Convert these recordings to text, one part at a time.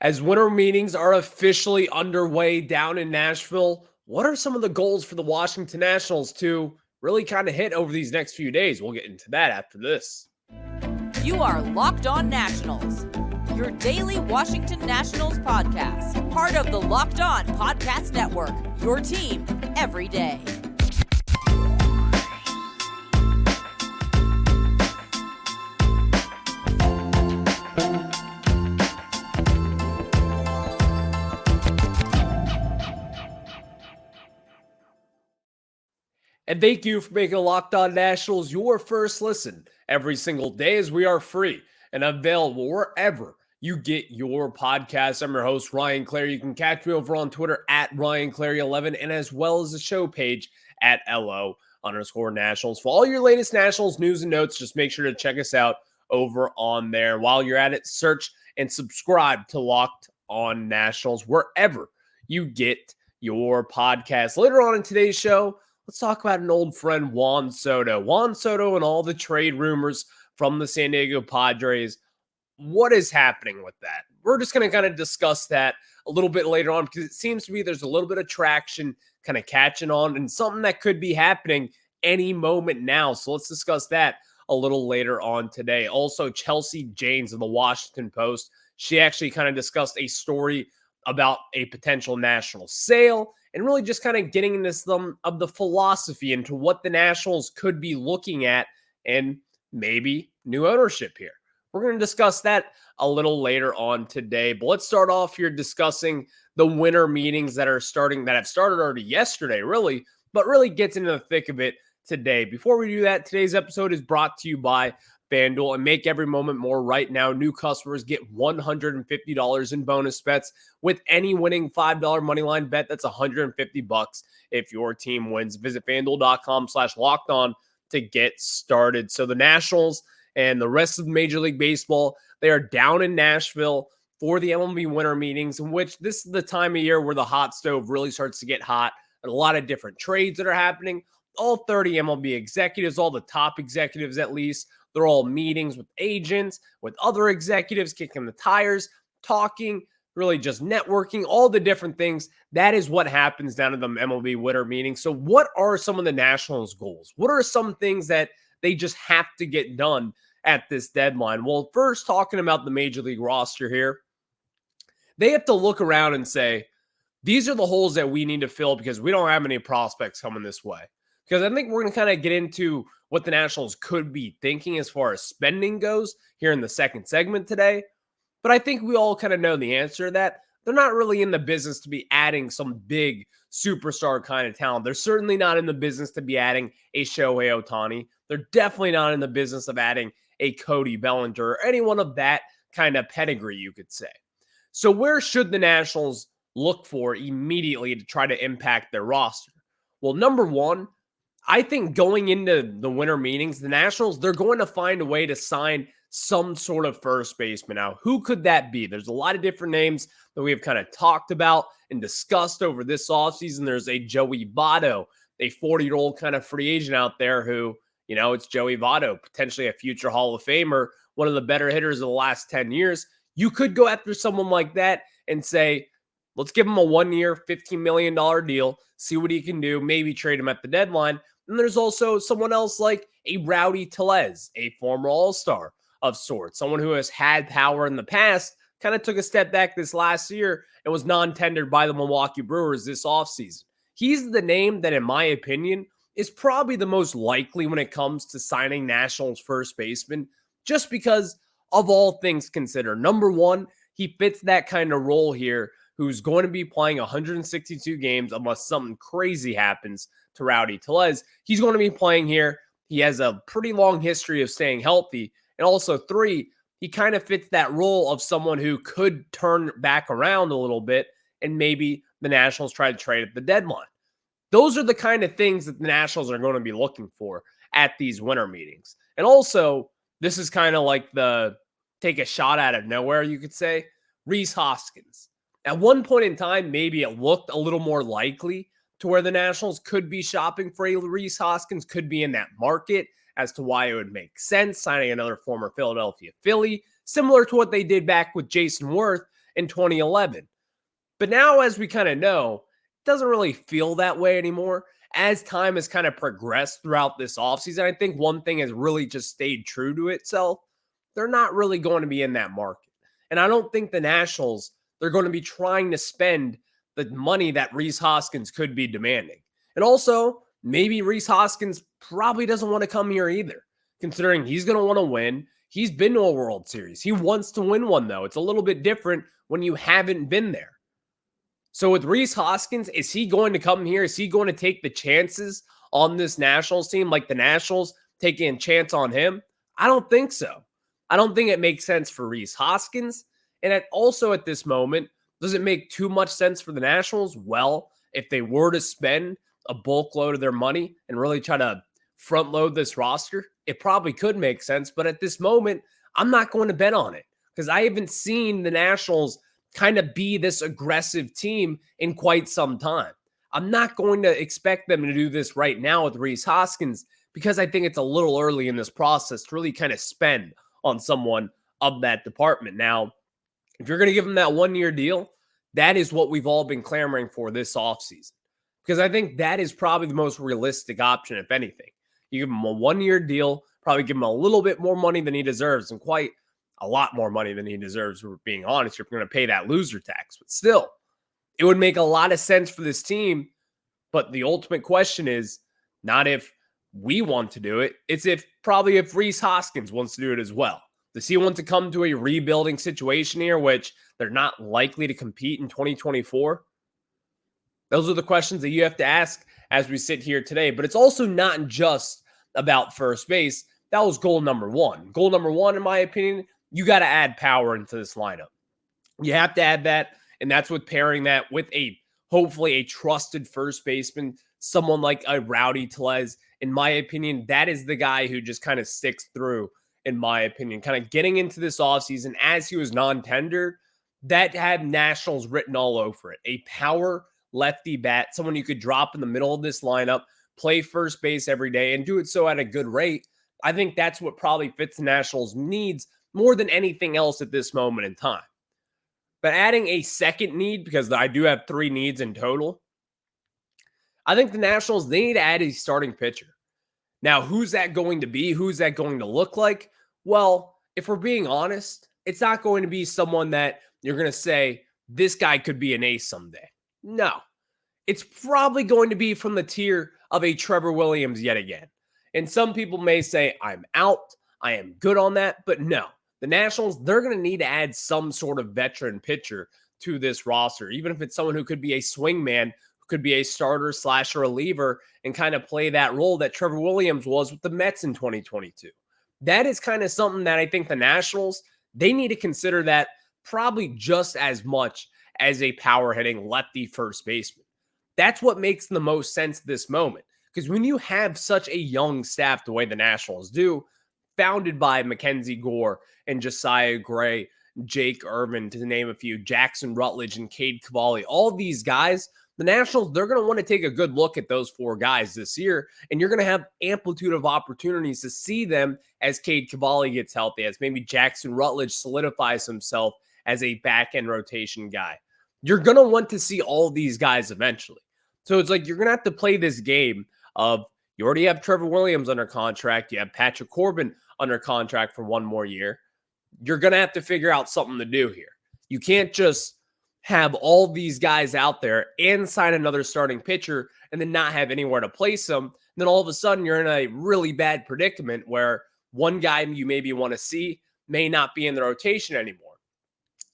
As winter meetings are officially underway down in Nashville, what are some of the goals for the Washington Nationals to really kind of hit over these next few days? We'll get into that after this. You are Locked On Nationals, your daily Washington Nationals podcast, part of the Locked On Podcast Network, your team every day. And thank you for making Locked On Nationals your first listen every single day, as we are free and available wherever you get your podcasts. I'm your host, Ryan Clary. You can catch me over on Twitter at RyanClary11 and as well as the show page at LO_Nationals. For all your latest Nationals news and notes, just make sure to check us out over on there. While you're at it, search and subscribe to Locked On Nationals wherever you get your podcasts. Later on in today's show, let's talk about an old friend, Juan Soto. Juan Soto and all the trade rumors from the San Diego Padres. What is happening with that? We're just going to kind of discuss that a little bit later on because it seems to be there's a little bit of traction kind of catching on and something that could be happening any moment now. So let's discuss that a little later on today. Also, Chelsea Janes of the Washington Post. She actually kind of discussed a story about a potential national sale and really just kind of getting into some of the philosophy into what the Nationals could be looking at and maybe new ownership here. We're going to discuss that a little later on today, but let's start off here discussing the winter meetings that have started already yesterday, really, but really gets into the thick of it today. Before we do that, today's episode is brought to you by FanDuel, and make every moment more. Right now, new customers get $150 in bonus bets with any winning $5 moneyline bet. That's $150 if your team wins. Visit FanDuel.com/lockedon to get started. So the Nationals and the rest of Major League Baseball, they are down in Nashville for the MLB winter meetings, in which this is the time of year where the hot stove really starts to get hot. And a lot of different trades that are happening. All 30 MLB executives, all the top executives at least, they're all meetings with agents, with other executives, kicking the tires, talking, really just networking, all the different things. That is what happens down at the MLB winter meeting. So what are some of the Nationals' goals? What are some things that they just have to get done at this deadline? Well, first, talking about the Major League roster here, they have to look around and say, these are the holes that we need to fill because we don't have any prospects coming this way. Because I think we're going to kind of get into what the Nationals could be thinking as far as spending goes here in the second segment today. But I think we all kind of know the answer to that. They're not really in the business to be adding some big superstar kind of talent. They're certainly not in the business to be adding a Shohei Ohtani. They're definitely not in the business of adding a Cody Bellinger or anyone of that kind of pedigree, you could say. So where should the Nationals look for immediately to try to impact their roster? Well, number one, I think going into the winter meetings, the Nationals, they're going to find a way to sign some sort of first baseman. Now, who could that be? There's a lot of different names that we have kind of talked about and discussed over this offseason. There's a Joey Votto, a 40-year-old kind of free agent out there who, you know, it's Joey Votto, potentially a future Hall of Famer, one of the better hitters of the last 10 years. You could go after someone like that and say, let's give him a 1-year, $15 million deal, see what he can do, maybe trade him at the deadline. And there's also someone else like a Rowdy Tellez, a former All-Star of sorts, someone who has had power in the past, kind of took a step back this last year and was non-tendered by the Milwaukee Brewers this offseason. He's the name that, in my opinion, is probably the most likely when it comes to signing Nationals first baseman, just because of all things considered. Number one, he fits that kind of role here, who's going to be playing 162 games unless something crazy happens to Rowdy Tellez. He's going to be playing here. He has a pretty long history of staying healthy. And also, three, he kind of fits that role of someone who could turn back around a little bit and maybe the Nationals try to trade at the deadline. Those are the kind of things that the Nationals are going to be looking for at these winter meetings. And also, this is kind of like the take a shot out of nowhere, you could say, Rhys Hoskins. At one point in time, maybe it looked a little more likely to where the Nationals could be shopping for a Rhys Hoskins, could be in that market as to why it would make sense signing another former Philadelphia Philly, similar to what they did back with Jason Worth in 2011. But now, as we kind of know, it doesn't really feel that way anymore. As time has kind of progressed throughout this offseason, I think one thing has really just stayed true to itself. They're not really going to be in that market. And I don't think the Nationals, they're going to be trying to spend the money that Rhys Hoskins could be demanding. And also, maybe Rhys Hoskins probably doesn't want to come here either, considering he's going to want to win. He's been to a World Series. He wants to win one, though. It's a little bit different when you haven't been there. So with Rhys Hoskins, is he going to come here? Is he going to take the chances on this Nationals team like the Nationals taking a chance on him? I don't think so. I don't think it makes sense for Rhys Hoskins. And also at this moment, does it make too much sense for the Nationals? Well, if they were to spend a bulk load of their money and really try to front load this roster, it probably could make sense. But at this moment, I'm not going to bet on it because I haven't seen the Nationals kind of be this aggressive team in quite some time. I'm not going to expect them to do this right now with Rhys Hoskins because I think it's a little early in this process to really kind of spend on someone of that department. Now, if you're going to give him that 1-year deal, that is what we've all been clamoring for this offseason because I think that is probably the most realistic option, if anything. You give him a 1-year deal, probably give him a little bit more money than he deserves and quite a lot more money than he deserves, for being honest. You're going to pay that loser tax, but still, it would make a lot of sense for this team. But the ultimate question is not if we want to do it. It's if Rhys Hoskins wants to do it as well. Does he want to come to a rebuilding situation here, which they're not likely to compete in 2024? Those are the questions that you have to ask as we sit here today. But it's also not just about first base. That was goal number one. Goal number one, in my opinion, you got to add power into this lineup. You have to add that, and that's with pairing that with hopefully a trusted first baseman, someone like a Rowdy Tellez. In my opinion, that is the guy who just kind of sticks through, in my opinion. Kind of getting into this offseason as he was non-tendered, that had Nationals written all over it. A power lefty bat, someone you could drop in the middle of this lineup, play first base every day, and do it so at a good rate. I think that's what probably fits the Nationals' needs more than anything else at this moment in time. But adding a second need, because I do have 3 needs in total, I think the Nationals, they need to add a starting pitcher. Now, who's that going to be? Who's that going to look like? Well, if we're being honest, it's not going to be someone that you're going to say, this guy could be an ace someday. No. It's probably going to be from the tier of a Trevor Williams yet again. And some people may say, I'm out, I am good on that, but no. The Nationals, they're going to need to add some sort of veteran pitcher to this roster, even if it's someone who could be a swingman, who could be a starter / reliever, and kind of play that role that Trevor Williams was with the Mets in 2022. That is kind of something that I think the Nationals, they need to consider that probably just as much as a power-hitting lefty first baseman. That's what makes the most sense at this moment. Because when you have such a young staff the way the Nationals do, founded by Mackenzie Gore and Josiah Gray, Jake Irvin, to name a few, Jackson Rutledge and Cade Cavalli, all these guys, the Nationals, they're going to want to take a good look at those 4 guys this year, and you're going to have amplitude of opportunities to see them as Cade Cavalli gets healthy, as maybe Jackson Rutledge solidifies himself as a back-end rotation guy. You're going to want to see all these guys eventually. So it's like you're going to have to play this game of you already have Trevor Williams under contract. You have Patrick Corbin under contract for 1 more year. You're going to have to figure out something to do here. You can't just have all these guys out there and sign another starting pitcher and then not have anywhere to place them. And then all of a sudden you're in a really bad predicament where one guy you maybe want to see may not be in the rotation anymore.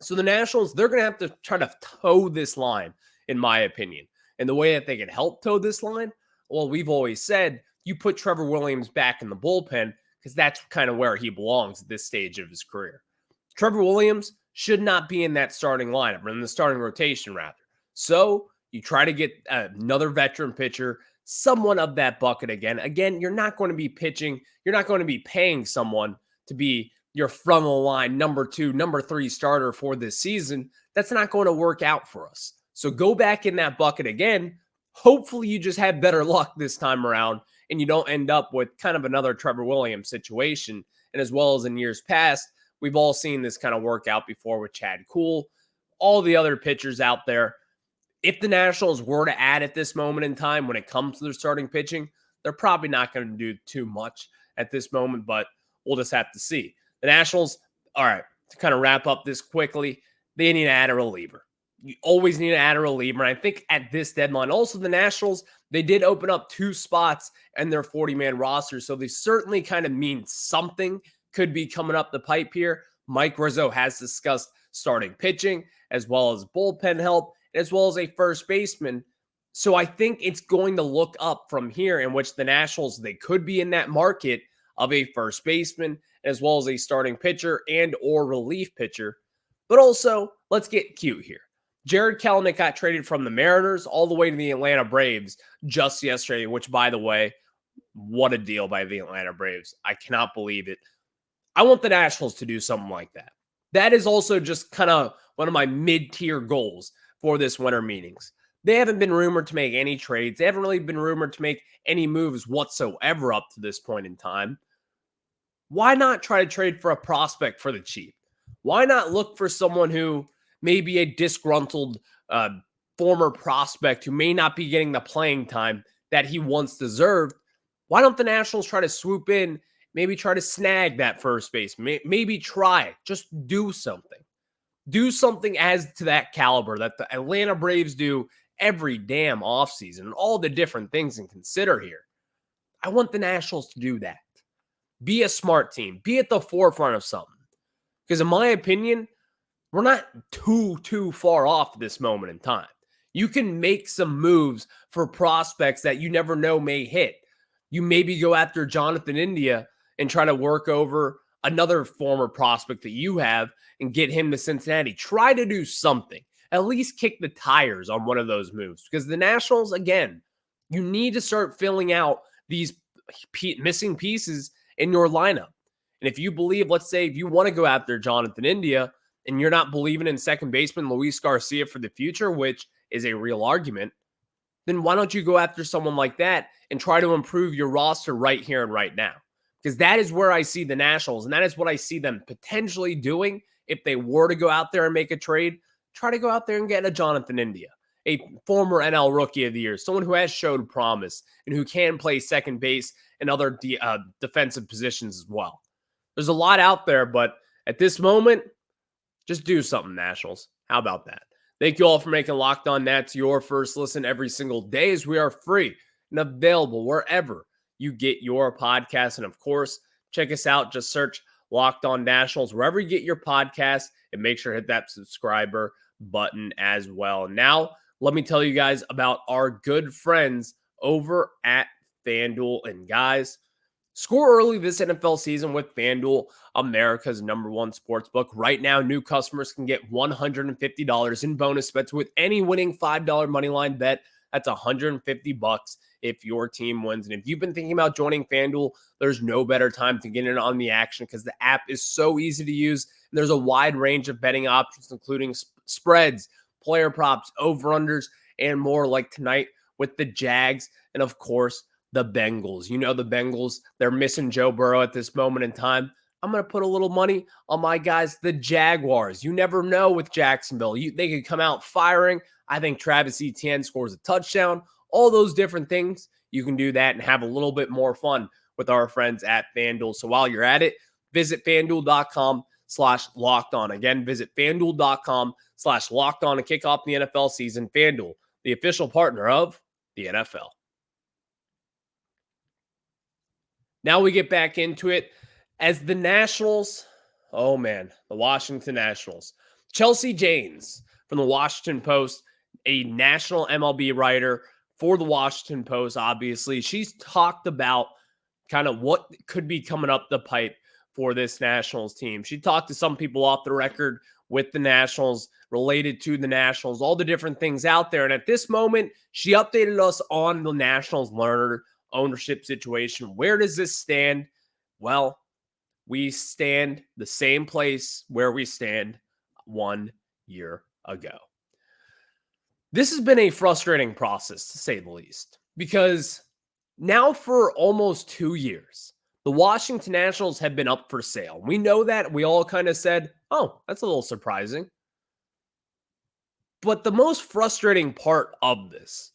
So the Nationals, they're going to have to try to toe this line, in my opinion. And the way that they can help toe this line, well, we've always said you put Trevor Williams back in the bullpen because that's kind of where he belongs at this stage of his career. Trevor Williams should not be in that starting lineup, or in the starting rotation, rather. So you try to get another veteran pitcher, someone of that bucket again. Again, you're not going to be pitching. You're not going to be paying someone to be your front-of-the-line number 2, number 3 starter for this season. That's not going to work out for us. So go back in that bucket again. Hopefully you just have better luck this time around and you don't end up with kind of another Trevor Williams situation. And as well as in years past, we've all seen this kind of work out before with Chad Kuhl. all the other pitchers out there. If the Nationals were to add at this moment in time when it comes to their starting pitching, they're probably not going to do too much at this moment, but we'll just have to see. The Nationals, all right, to kind of wrap up this quickly, they need to add a reliever. You always need to add a reliever. And I think at this deadline, also the Nationals, they did open up 2 spots in their 40-man roster. So they certainly kind of mean something could be coming up the pipe here. Mike Rizzo has discussed starting pitching as well as bullpen help, as well as a first baseman. So I think it's going to look up from here, in which the Nationals, they could be in that market of a first baseman as well as a starting pitcher and or relief pitcher. But also, let's get cute here. Jared Kelenic got traded from the Mariners all the way to the Atlanta Braves just yesterday, which, by the way, what a deal by the Atlanta Braves. I cannot believe it. I want the Nationals to do something like that. That is also just kind of one of my mid-tier goals for this winter meetings. They haven't been rumored to make any trades. They haven't really been rumored to make any moves whatsoever up to this point in time. Why not try to trade for a prospect for the cheap? Why not look for someone who may be a disgruntled former prospect who may not be getting the playing time that he once deserved? Why don't the Nationals try to swoop in, maybe try to snag that first base, maybe try, just do something. Do something as to that caliber that the Atlanta Braves do every damn offseason, and all the different things and consider here. I want the Nationals to do that. Be a smart team. Be at the forefront of something. Because in my opinion, we're not too far off at this moment in time. You can make some moves for prospects that you never know may hit. You maybe go after Jonathan India and try to work over another former prospect that you have and get him to Cincinnati. Try to do something. At least kick the tires on one of those moves. Because the Nationals, again, you need to start filling out these missing pieces in your lineup. And if you believe, let's say, if you want to go after Jonathan India and you're not believing in second baseman Luis Garcia for the future, which is a real argument, then why don't you go after someone like that and try to improve your roster right here and right now? Because that is where I see the Nationals, and that is what I see them potentially doing if they were to go out there and make a trade. Try to go out there and get a Jonathan India, a former NL Rookie of the Year, someone who has showed promise and who can play second base and other defensive positions as well. There's a lot out there, but at this moment, just do something, Nationals. How about that? Thank you all for making Locked On Nats your first listen every single day, as we are free and available wherever you get your podcast. And of course, check us out. Just search Locked On Nationals wherever you get your podcast, and make sure to hit that subscriber button as well. Now, let me tell you guys about our good friends over at FanDuel. And guys, score early this NFL season with FanDuel, America's #1 sportsbook. Right now, new customers can get $150 in bonus bets with any winning $5 moneyline bet. That's $150 if your team wins. And if you've been thinking about joining FanDuel, there's no better time to get in on the action, because the app is so easy to use. And there's a wide range of betting options, including spreads, player props, over-unders, and more, like tonight with the Jags and, of course, the Bengals. You know the Bengals, they're missing Joe Burrow at this moment in time. I'm going to put a little money on my guys, the Jaguars. You never know with Jacksonville. They could come out firing. I think Travis Etienne scores a touchdown. All those different things, you can do that and have a little bit more fun with our friends at FanDuel. So while you're at it, visit FanDuel.com/lockedon. Again, visit FanDuel.com/lockedon to kick off the NFL season. FanDuel, the official partner of the NFL. Now we get back into it as the Nationals. Oh man, the Washington Nationals. Chelsea Janes from the Washington Post, a national MLB writer for the Washington Post, obviously. She's talked about kind of what could be coming up the pipe for this Nationals team. She talked to some people off the record with the Nationals, related to the Nationals, all the different things out there. And at this moment, she updated us on the Nationals Lerner ownership situation. Where does this stand? Well, we stand the same place where we stand 1 year ago. This has been a frustrating process, to say the least, because now for almost 2 years, the Washington Nationals have been up for sale. We know that. We all kind of said, oh, that's a little surprising. But the most frustrating part of this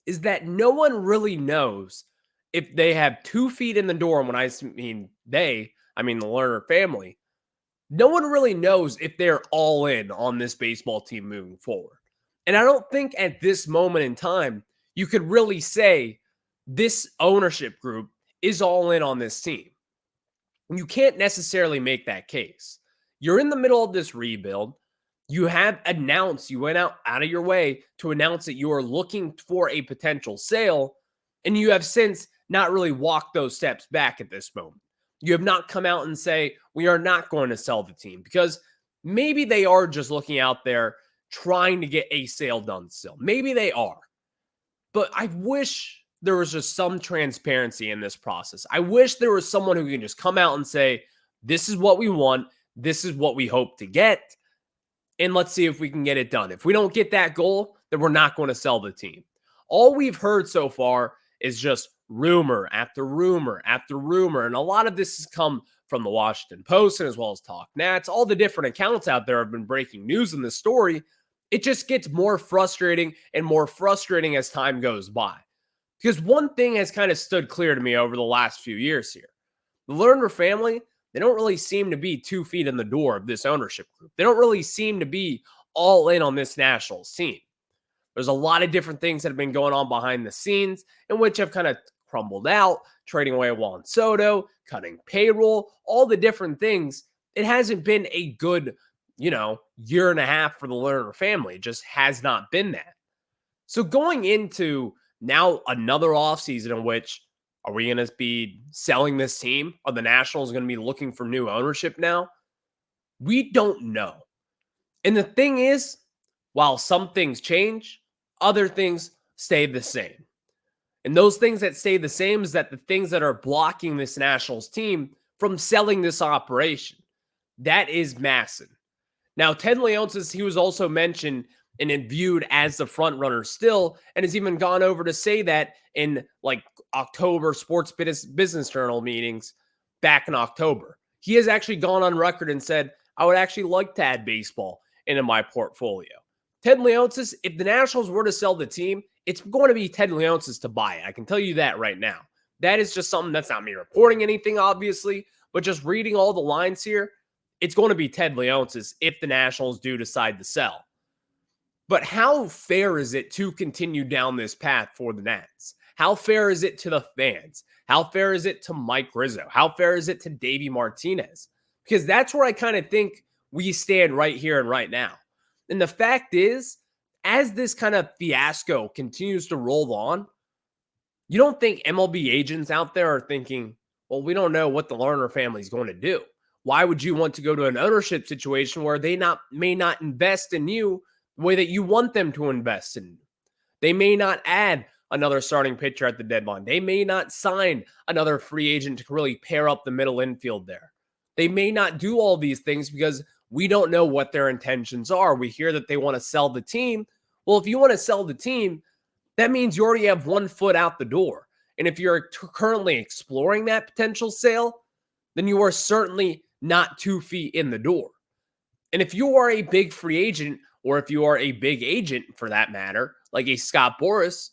is that no one really knows if they have 2 feet in the door. And when I mean they, I mean the Lerner family. No one really knows if they're all in on this baseball team moving forward. And I don't think at this moment in time, you could really say this ownership group is all in on this team. You can't necessarily make that case. You're in the middle of this rebuild. You have announced, you went out of your way to announce that you are looking for a potential sale, and you have since not really walked those steps back at this moment. You have not come out and say, we are not going to sell the team, because maybe they are just looking out there trying to get a sale done still. Maybe they are. But I wish there was just some transparency in this process. I wish there was someone who can just come out and say, this is what we want. This is what we hope to get. And let's see if we can get it done. If we don't get that goal, then we're not going to sell the team. All we've heard so far is just rumor after rumor after rumor. And a lot of this has come from the Washington Post and as well as Talk Nats. All the different accounts out there have been breaking news in this story. It just gets more frustrating and more frustrating as time goes by. Because one thing has kind of stood clear to me over the last few years here. The Lerner family, they don't really seem to be 2 feet in the door of this ownership group. They don't really seem to be all in on this Nationals team. There's a lot of different things that have been going on behind the scenes in which have kind of crumbled out, trading away Juan Soto, cutting payroll, all the different things. It hasn't been a good, year and a half for the Lerner family. It just has not been that. So going into now another offseason in which, are we going to be selling this team? Are the Nationals going to be looking for new ownership now? We don't know. And the thing is, while some things change, other things stay the same. And those things that stay the same is that the things that are blocking this Nationals team from selling this operation, that is Masson. Now, Ted Leonsis, he was also mentioned and viewed as the front runner still, and has even gone over to say that in October Sports Business Journal meetings back in October. He has actually gone on record and said, I would actually like to add baseball into my portfolio. Ted Leonsis, if the Nationals were to sell the team, it's going to be Ted Leonsis to buy it. I can tell you that right now. That is just something that's not me reporting anything, obviously, but just reading all the lines here, it's going to be Ted Leonsis if the Nationals do decide to sell. But how fair is it to continue down this path for the Nats? How fair is it to the fans? How fair is it to Mike Rizzo? How fair is it to Davey Martinez? Because that's where I kind of think we stand right here and right now. And the fact is, as this kind of fiasco continues to roll on, you don't think MLB agents out there are thinking, well, we don't know what the Lerner family is going to do. Why would you want to go to an ownership situation where they may not invest in you the way that you want them to invest in you? They may not add another starting pitcher at the deadline. They may not sign another free agent to really pair up the middle infield there. They may not do all these things because we don't know what their intentions are. We hear that they want to sell the team. Well, if you want to sell the team, that means you already have 1 foot out the door. And if you're currently exploring that potential sale, then you are certainly not 2 feet in the door. And if you are a big free agent, or if you are a big agent for that matter, like a Scott Boras,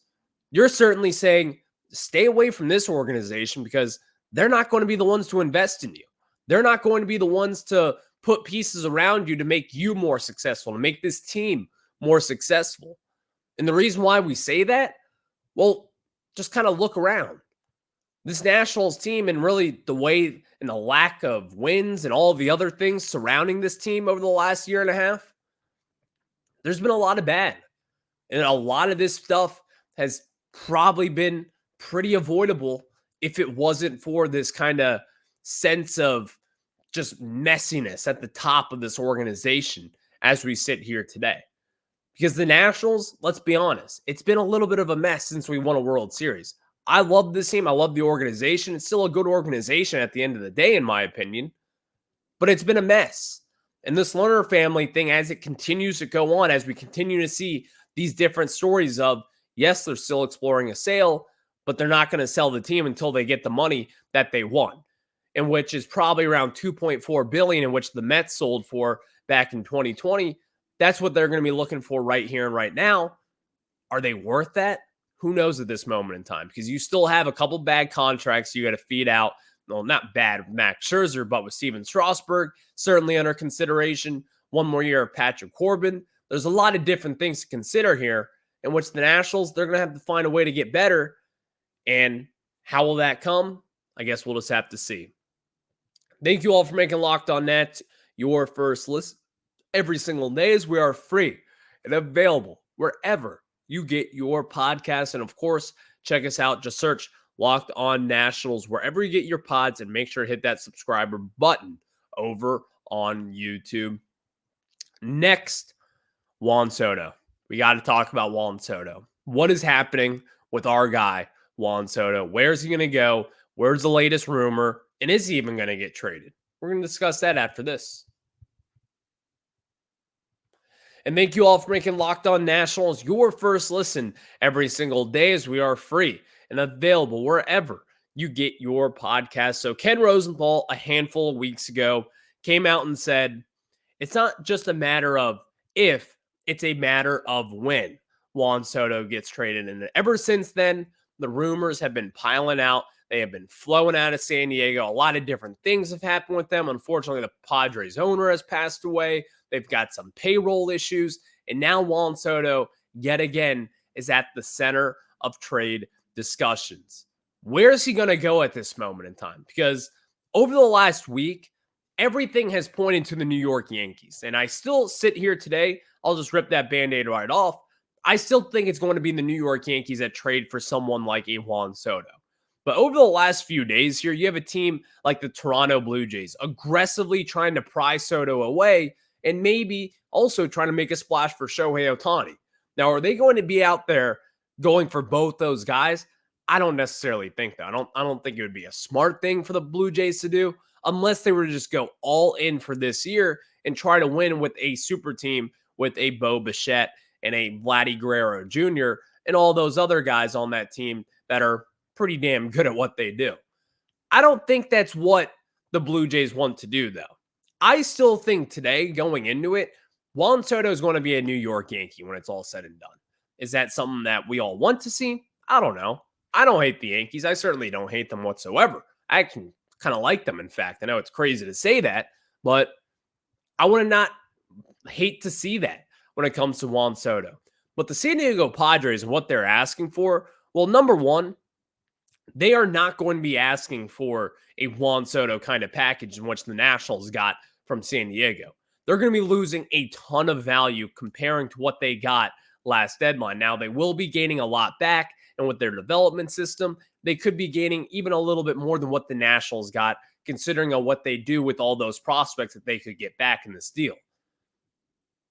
you're certainly saying, stay away from this organization because they're not going to be the ones to invest in you. They're not going to be the ones to put pieces around you to make you more successful, to make this team more successful. And the reason why we say that, well, just kind of look around. This Nationals team and really the way and the lack of wins and all the other things surrounding this team over the last year and a half, there's been a lot of bad. And a lot of this stuff has probably been pretty avoidable if it wasn't for this kind of sense of just messiness at the top of this organization as we sit here today. Because the Nationals, let's be honest, it's been a little bit of a mess since we won a World Series. I love this team. I love the organization. It's still a good organization at the end of the day, in my opinion. But it's been a mess. And this Lerner family thing, as it continues to go on, as we continue to see these different stories of, yes, they're still exploring a sale, but they're not going to sell the team until they get the money that they want, in which is probably around $2.4 billion, in which the Mets sold for back in 2020. That's what they're going to be looking for right here and right now. Are they worth that? Who knows at this moment in time? Because you still have a couple bad contracts you got to feed out. Well, not bad with Max Scherzer, but with Steven Strasburg, certainly under consideration. One more year of Patrick Corbin. There's a lot of different things to consider here, in which the Nationals, they're going to have to find a way to get better. And how will that come? I guess we'll just have to see. Thank you all for making Locked On Nats your first listen every single day, as we are free and available wherever you get your podcasts. And of course, check us out. Just search Locked On Nationals wherever you get your pods, and make sure to hit that subscriber button over on YouTube. Next, Juan Soto. We got to talk about Juan Soto. What is happening with our guy, Juan Soto? Where's he going to go? Where's the latest rumor? And is he even going to get traded? We're going to discuss that after this. And thank you all for making Locked On Nationals your first listen every single day, as we are free and available wherever you get your podcast. So Ken Rosenthal, a handful of weeks ago, came out and said, it's not just a matter of if, it's a matter of when Juan Soto gets traded. And ever since then, the rumors have been piling out. They have been flowing out of San Diego. A lot of different things have happened with them. Unfortunately, the Padres owner has passed away. They've got some payroll issues. And now Juan Soto, yet again, is at the center of trade discussions. Where is he going to go at this moment in time? Because over the last week, everything has pointed to the New York Yankees. And I still sit here today. I'll just rip that Band-Aid right off. I still think it's going to be the New York Yankees that trade for someone like a Juan Soto. But over the last few days here, you have a team like the Toronto Blue Jays aggressively trying to pry Soto away, and maybe also trying to make a splash for Shohei Ohtani. Now, are they going to be out there going for both those guys? I don't necessarily think that. I don't think it would be a smart thing for the Blue Jays to do, unless they were to just go all in for this year and try to win with a super team with a Bo Bichette and a Vladdy Guerrero Jr. and all those other guys on that team that are pretty damn good at what they do. I don't think that's what the Blue Jays want to do, though. I still think today, going into it, Juan Soto is going to be a New York Yankee when it's all said and done. Is that something that we all want to see? I don't know. I don't hate the Yankees. I certainly don't hate them whatsoever. I can kind of like them, in fact. I know it's crazy to say that, but I would not hate to see that when it comes to Juan Soto. But the San Diego Padres and what they're asking for, well, number one, they are not going to be asking for a Juan Soto kind of package in which the Nationals got from San Diego. They're going to be losing a ton of value comparing to what they got last deadline. Now, they will be gaining a lot back, and with their development system, they could be gaining even a little bit more than what the Nationals got, considering what they do with all those prospects that they could get back in this deal.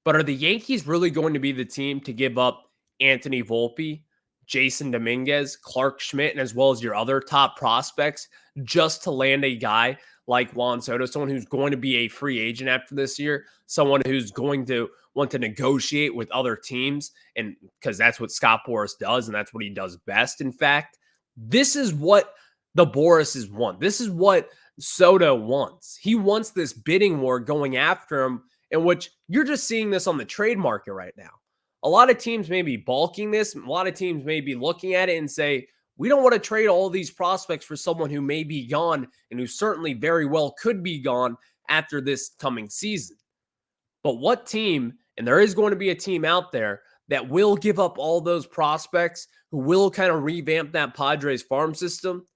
But are the Yankees really going to be the team to give up Anthony Volpe, Jason Dominguez, Clark Schmidt, and as well as your other top prospects just to land a guy like Juan Soto, someone who's going to be a free agent after this year, someone who's going to want to negotiate with other teams, and because that's what Scott Boras does, and that's what he does best. In fact, this is what the Borases want. This is what Soto wants. He wants this bidding war going after him, in which you're just seeing this on the trade market right now. A lot of teams may be balking this. A lot of teams may be looking at it and say, we don't want to trade all these prospects for someone who may be gone and who certainly very well could be gone after this coming season. But what team, and there is going to be a team out there that will give up all those prospects, who will kind of revamp that Padres farm system?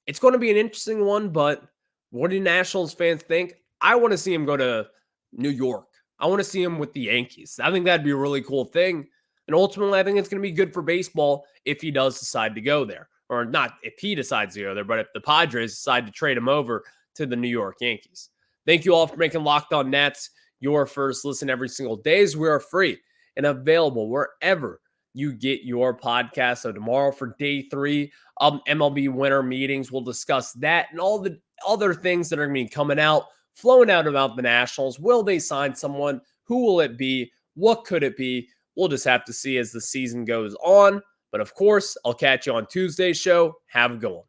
It's going to be an interesting one, but what do Nationals fans think? I want to see him go to New York. I want to see him with the Yankees. I think that'd be a really cool thing. And ultimately, I think it's going to be good for baseball if he does decide to go there. Or not if he decides to go there, but if the Padres decide to trade him over to the New York Yankees. Thank you all for making Locked On Nats your first listen every single day, as we are free and available wherever you get your podcast. So tomorrow for day 3 of MLB winter meetings, we'll discuss that and all the other things that are going to be coming out, flowing out about the Nationals. Will they sign someone? Who will it be? What could it be? We'll just have to see as the season goes on. But of course, I'll catch you on Tuesday's show. Have a good one.